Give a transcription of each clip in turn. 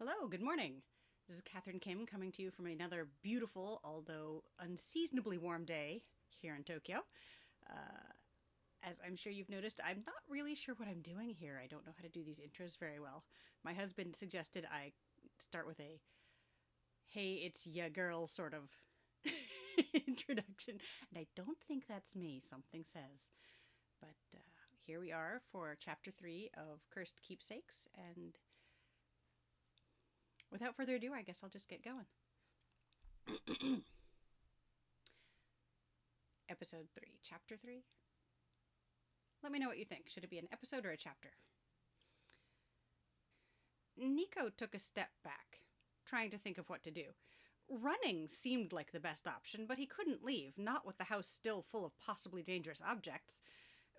Hello, good morning. This is Catherine Kim coming to you from another beautiful, although unseasonably warm day here in Tokyo. As I'm sure you've noticed, I'm not really sure what I'm doing here. I don't know how to do these intros very well. My husband suggested I start with a hey, it's ya girl sort of introduction, and I don't think that's me, something says. But here we are for Chapter 3 of Cursed Keepsakes, and without further ado, I guess I'll just get going. Episode 3, Chapter 3. Let me know what you think. Should it be an episode or a chapter? Niko took a step back, trying to think of what to do. Running seemed like the best option, but he couldn't leave, not with the house still full of possibly dangerous objects.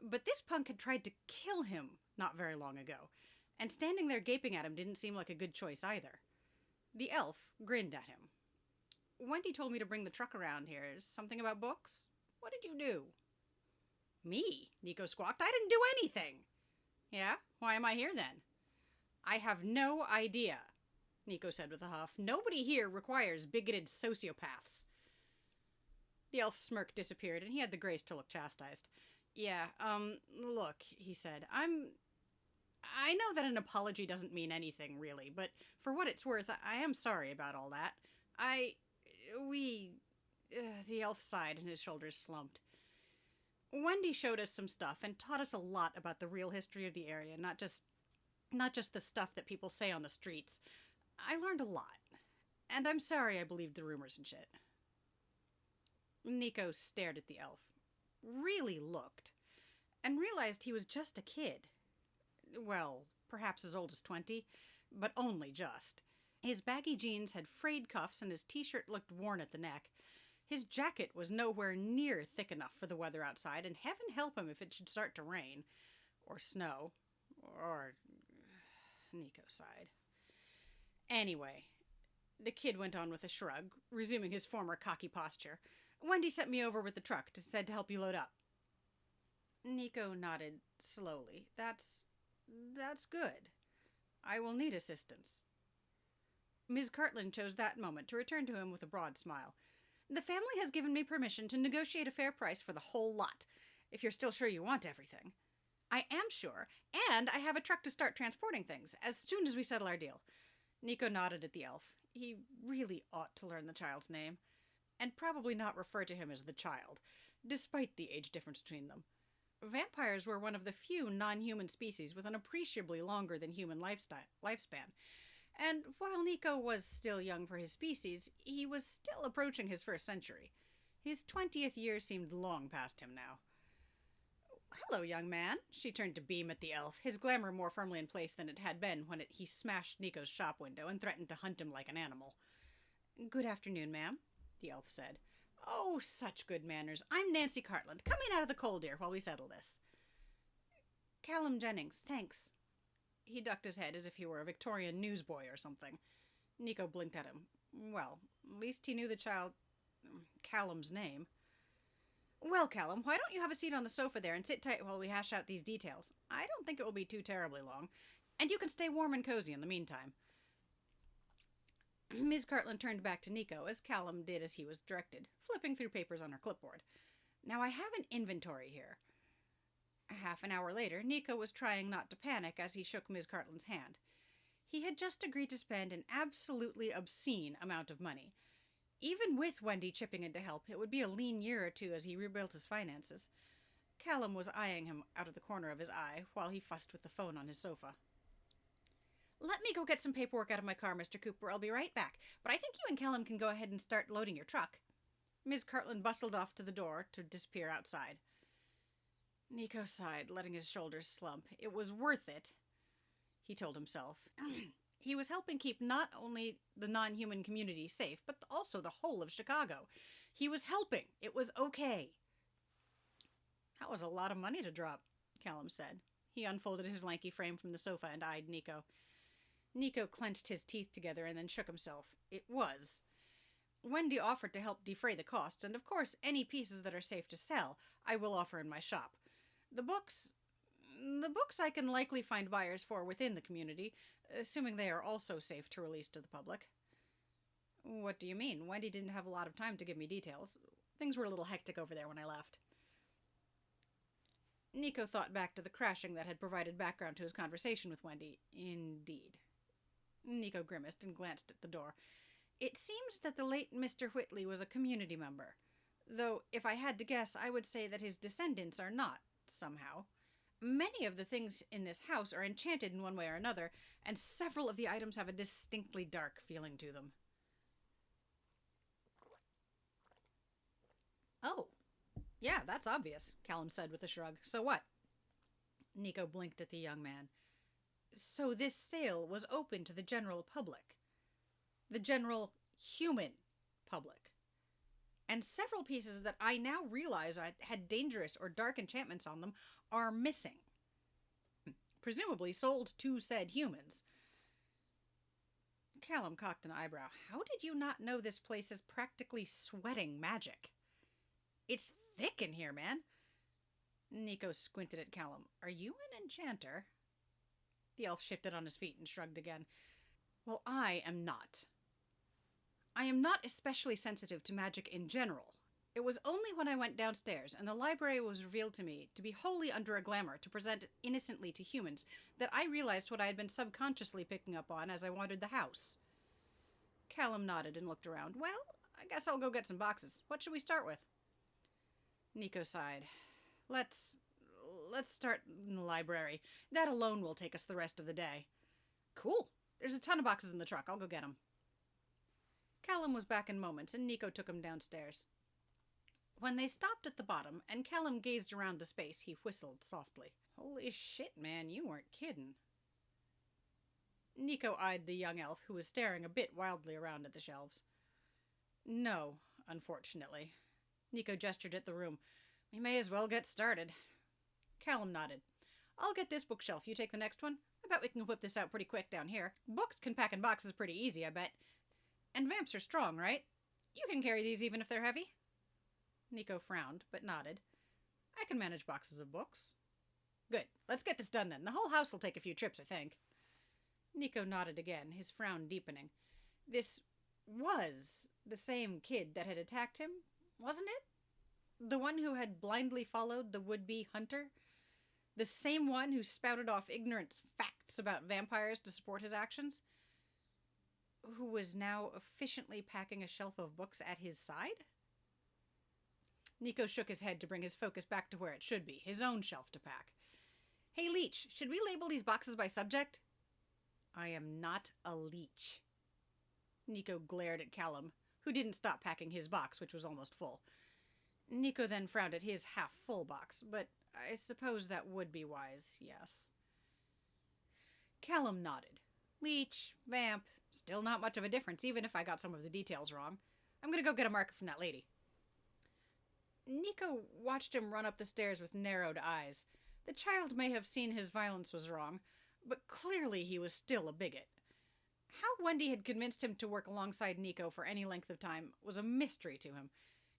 But this punk had tried to kill him not very long ago, and standing there gaping at him didn't seem like a good choice either. The elf grinned at him. Wendy told me to bring the truck around here. Is something about books? What did you do? Me? Niko squawked. I didn't do anything. Yeah? Why am I here then? I have no idea, Niko said with a huff. Nobody here requires bigoted sociopaths. The elf's smirk disappeared, and he had the grace to look chastised. Yeah, look, he said. I know that an apology doesn't mean anything, really, but for what it's worth, I am sorry about all that. The elf sighed and his shoulders slumped. Wendy showed us some stuff and taught us a lot about the real history of the area, not just the stuff that people say on the streets. I learned a lot, and I'm sorry I believed the rumors and shit. Niko stared at the elf, really looked, and realized he was just a kid. Well, perhaps as old as 20, but only just. His baggy jeans had frayed cuffs and his t-shirt looked worn at the neck. His jacket was nowhere near thick enough for the weather outside, and heaven help him if it should start to rain. Or snow. Or... Niko sighed. Anyway, the kid went on with a shrug, resuming his former cocky posture. Wendy sent me over with the truck, said to help you load up. Niko nodded slowly. That's good. I will need assistance. Ms. Cartland chose that moment to return to him with a broad smile. The family has given me permission to negotiate a fair price for the whole lot, if you're still sure you want everything. I am sure, and I have a truck to start transporting things, as soon as we settle our deal. Niko nodded at the elf. He really ought to learn the child's name, and probably not refer to him as the child, despite the age difference between them. Vampires were one of the few non-human species with an appreciably longer than human lifespan. And while Niko was still young for his species, he was still approaching his first century. His 20th year seemed long past him now. Hello, young man. She turned to beam at the elf, his glamour more firmly in place than it had been when he smashed Niko's shop window and threatened to hunt him like an animal. Good afternoon, ma'am, the elf said. Oh, such good manners. I'm Nancy Cartland, coming out of the cold air while we settle this. Callum Jennings, thanks. He ducked his head as if he were a Victorian newsboy or something. Niko blinked at him. Well, at least he knew the child... Callum's name. Well, Callum, why don't you have a seat on the sofa there and sit tight while we hash out these details? I don't think it will be too terribly long. And you can stay warm and cozy in the meantime. Ms. Cartland turned back to Niko, as Callum did as he was directed, flipping through papers on her clipboard. Now, I have an inventory here. Half an hour later, Niko was trying not to panic as he shook Ms. Cartland's hand. He had just agreed to spend an absolutely obscene amount of money. Even with Wendy chipping in to help, it would be a lean year or two as he rebuilt his finances. Callum was eyeing him out of the corner of his eye while he fussed with the phone on his sofa. Let me go get some paperwork out of my car, Mr. Cooper. I'll be right back. But I think you and Callum can go ahead and start loading your truck. Ms. Cartland bustled off to the door to disappear outside. Niko sighed, letting his shoulders slump. It was worth it, he told himself. He was helping keep not only the non-human community safe, but also the whole of Chicago. He was helping. It was okay. That was a lot of money to drop, Callum said. He unfolded his lanky frame from the sofa and eyed Niko. Niko clenched his teeth together and then shook himself. It was. Wendy offered to help defray the costs, and of course any pieces that are safe to sell I will offer in my shop. The books, The books I can likely find buyers for within the community, assuming they are also safe to release to the public. What do you mean? Wendy didn't have a lot of time to give me details. Things were a little hectic over there when I left. Niko thought back to the crashing that had provided background to his conversation with Wendy. Indeed. Niko grimaced and glanced at the door. It seems that the late Mr. Whitley was a community member, though if I had to guess, I would say that his descendants are not, somehow. Many of the things in this house are enchanted in one way or another, and several of the items have a distinctly dark feeling to them. Oh, yeah, that's obvious, Callum said with a shrug. So what? Niko blinked at the young man. So this sale was open to the general public. The general human public. And several pieces that I now realize had dangerous or dark enchantments on them are missing. Presumably sold to said humans. Callum cocked an eyebrow. How did you not know this place is practically sweating magic? It's thick in here, man. Niko squinted at Callum. Are you an enchanter? The elf shifted on his feet and shrugged again. Well, I am not. I am not especially sensitive to magic in general. It was only when I went downstairs and the library was revealed to me to be wholly under a glamour to present innocently to humans that I realized what I had been subconsciously picking up on as I wandered the house. Callum nodded and looked around. Well, I guess I'll go get some boxes. What should we start with? Niko sighed. Let's start in the library. That alone will take us the rest of the day. Cool. There's a ton of boxes in the truck. I'll go get them. Callum was back in moments, and Niko took him downstairs. When they stopped at the bottom, and Callum gazed around the space, he whistled softly. Holy shit, man, you weren't kidding. Niko eyed the young elf, who was staring a bit wildly around at the shelves. No, unfortunately. Niko gestured at the room. We may as well get started. Callum nodded. I'll get this bookshelf. You take the next one? I bet we can whip this out pretty quick down here. Books can pack in boxes pretty easy, I bet. And vamps are strong, right? You can carry these even if they're heavy. Niko frowned, but nodded. I can manage boxes of books. Good. Let's get this done then. The whole house will take a few trips, I think. Niko nodded again, his frown deepening. This was the same kid that had attacked him, wasn't it? The one who had blindly followed the would-be hunter? The same one who spouted off ignorant facts about vampires to support his actions? Who was now efficiently packing a shelf of books at his side? Niko shook his head to bring his focus back to where it should be, his own shelf to pack. Hey, Leech, should we label these boxes by subject? I am not a leech. Niko glared at Callum, who didn't stop packing his box, which was almost full. Niko then frowned at his half-full box, but I suppose that would be wise, yes. Callum nodded. Leech, vamp, still not much of a difference, even if I got some of the details wrong. I'm going to go get a marker from that lady. Niko watched him run up the stairs with narrowed eyes. The child may have seen his violence was wrong, but clearly he was still a bigot. How Wendy had convinced him to work alongside Niko for any length of time was a mystery to him.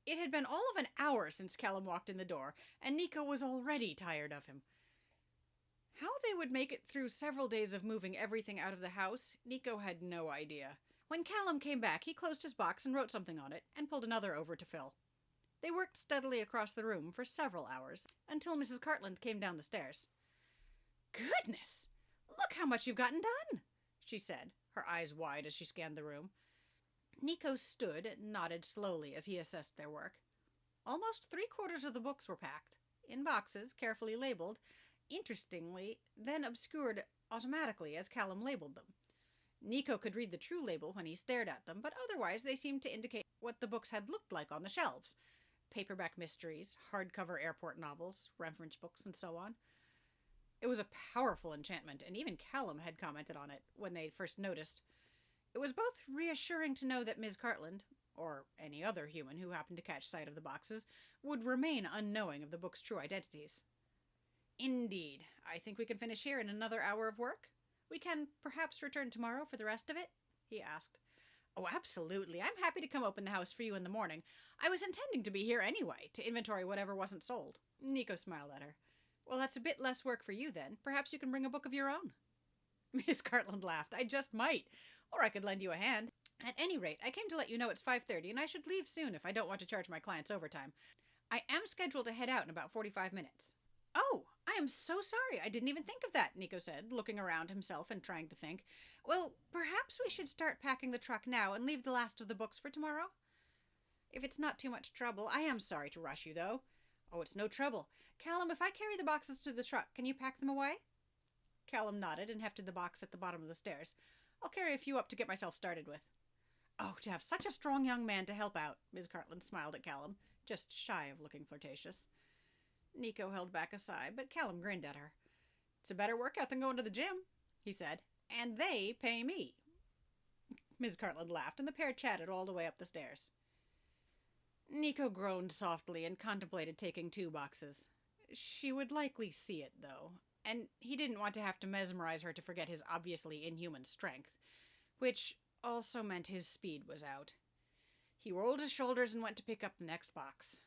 It had been all of an hour since Callum walked in the door, and Niko was already tired of him. How they would make it through several days of moving everything out of the house, Niko had no idea. When Callum came back, he closed his box and wrote something on it, and pulled another over to Phil. They worked steadily across the room for several hours, until Mrs. Cartland came down the stairs. Goodness! Look how much you've gotten done, she said, her eyes wide as she scanned the room. Niko stood and nodded slowly as he assessed their work. Almost 3/4 of the books were packed, in boxes carefully labeled, interestingly, then obscured automatically as Callum labeled them. Niko could read the true label when he stared at them, but otherwise they seemed to indicate what the books had looked like on the shelves. Paperback mysteries, hardcover airport novels, reference books, and so on. It was a powerful enchantment, and even Callum had commented on it when they first noticed. It was both reassuring to know that Ms. Cartland, or any other human who happened to catch sight of the boxes, would remain unknowing of the book's true identities. Indeed. I think we can finish here in another hour of work. We can perhaps return tomorrow for the rest of it? He asked. Oh, absolutely. I'm happy to come open the house for you in the morning. I was intending to be here anyway, to inventory whatever wasn't sold. Niko smiled at her. Well, that's a bit less work for you then. Perhaps you can bring a book of your own. Miss Cartland laughed. I just might. Or I could lend you a hand. At any rate, I came to let you know it's 5:30 and I should leave soon if I don't want to charge my clients overtime. I am scheduled to head out in about 45 minutes. Oh, I am so sorry. I didn't even think of that, Niko said, looking around himself and trying to think. Well, perhaps we should start packing the truck now and leave the last of the books for tomorrow? If it's not too much trouble, I am sorry to rush you, though. Oh, it's no trouble. Callum, if I carry the boxes to the truck, can you pack them away? Callum nodded and hefted the box at the bottom of the stairs. I'll carry a few up to get myself started with. Oh, to have such a strong young man to help out, Ms. Cartland smiled at Callum, just shy of looking flirtatious. Niko held back a sigh, but Callum grinned at her. It's a better workout than going to the gym, he said, and they pay me. Ms. Cartland laughed, and the pair chatted all the way up the stairs. Niko groaned softly and contemplated taking 2 boxes. She would likely see it, though, and he didn't want to have to mesmerize her to forget his obviously inhuman strength, which also meant his speed was out. He rolled his shoulders and went to pick up the next box.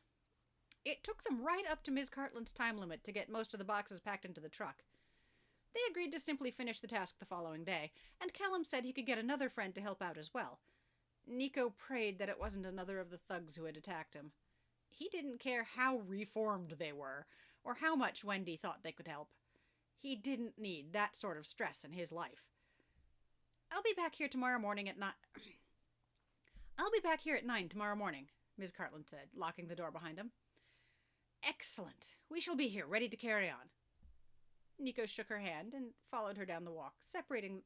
It took them right up to Ms. Cartland's time limit to get most of the boxes packed into the truck. They agreed to simply finish the task the following day, and Callum said he could get another friend to help out as well. Niko prayed that it wasn't another of the thugs who had attacked him. He didn't care how reformed they were, or how much Wendy thought they could help. He didn't need that sort of stress in his life. I'll be back here at 9 tomorrow morning, Ms. Cartland said, locking the door behind him. Excellent. We shall be here, ready to carry on. Niko shook her hand and followed her down the walk, separating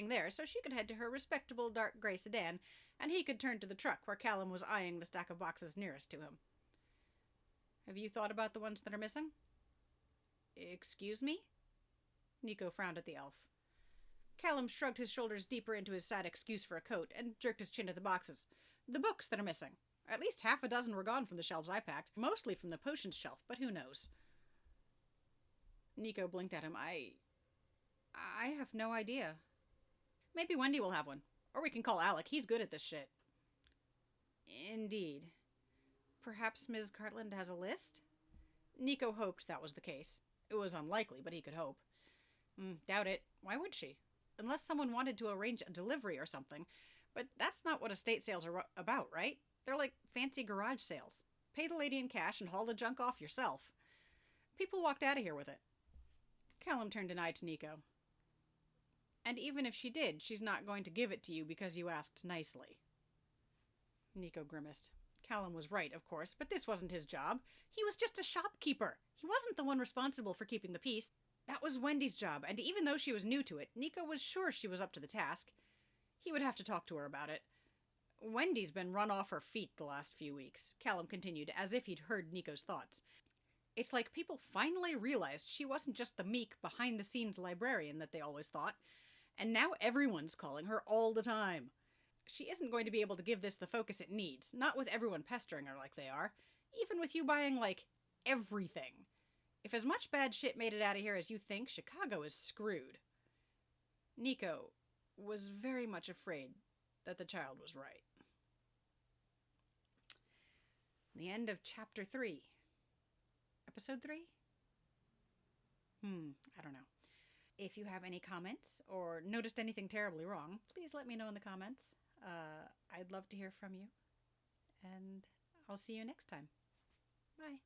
there so she could head to her respectable dark gray sedan, and he could turn to the truck where Callum was eyeing the stack of boxes nearest to him. Have you thought about the ones that are missing? Excuse me? Niko frowned at the elf. Callum shrugged his shoulders deeper into his sad excuse for a coat and jerked his chin at the boxes. The books that are missing. At least half a dozen were gone from the shelves I packed, mostly from the potions shelf, but who knows? Niko blinked at him. I have no idea. Maybe Wendy will have one. Or we can call Alec. He's good at this shit. Indeed. Perhaps Ms. Cartland has a list? Niko hoped that was the case. It was unlikely, but he could hope. Doubt it. Why would she? Unless someone wanted to arrange a delivery or something. But that's not what estate sales are about, right? They're like fancy garage sales. Pay the lady in cash and haul the junk off yourself. People walked out of here with it. Callum turned an eye to Niko. And even if she did, she's not going to give it to you because you asked nicely. Niko grimaced. Callum was right, of course, but this wasn't his job. He was just a shopkeeper. He wasn't the one responsible for keeping the peace. That was Wendy's job, and even though she was new to it, Niko was sure she was up to the task. He would have to talk to her about it. Wendy's been run off her feet the last few weeks, Callum continued, as if he'd heard Niko's thoughts. It's like people finally realized she wasn't just the meek, behind-the-scenes librarian that they always thought, and now everyone's calling her all the time. She isn't going to be able to give this the focus it needs, not with everyone pestering her like they are, even with you buying, everything. If as much bad shit made it out of here as you think, Chicago is screwed. Niko was very much afraid that the child was right. The end of Chapter 3. Episode 3? I don't know. If you have any comments or noticed anything terribly wrong, please let me know in the comments. I'd love to hear from you. And I'll see you next time. Bye.